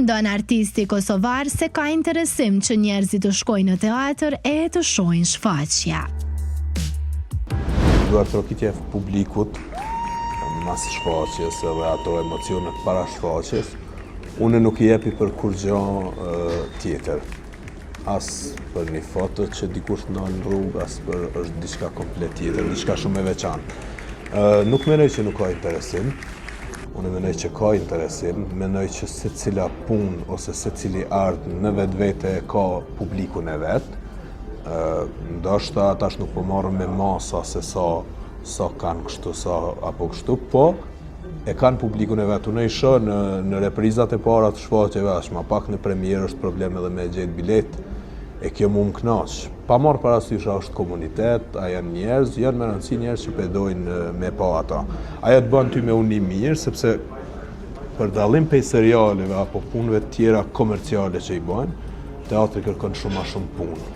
mendon artisti kosovar se ka interesim që njerëzit të shkojnë në teatr e të shohin shfaqja. Duar trokitja e publikut, mas shfaqjes edhe ato emocionet para shfaqjes, unë nuk i jepi për kur gjë tjetër. As për një foto që dikush në rrugë, as për është diçka komplet tjetër, diçka shumë e veçantë. Nuk menoj që nuk ka interesim, unë menoj që ka interesim, menoj që se cila punë ose se cili art në vetvete ka publikun e vetë. Ndoshta atash nuk po marrëm me masa se sa kanë kështu, apo kështu, po e kanë publikun e vetë. Unë i shoh në reprizat e para të shfaqjeve, as më pak në premierë është problem edhe me gjetë bilet, e kjo mu më knaq. Pa marrë parasysh a është komunitet, a janë njerëz, janë me rëndësi njerëz që pedojnë me pa ata. Aja të bën ty me uni mirë, sepse për dallim prej serialeve apo punëve tjera komerciale që i bëjnë, teatri kërkon shumë ma shumë punë.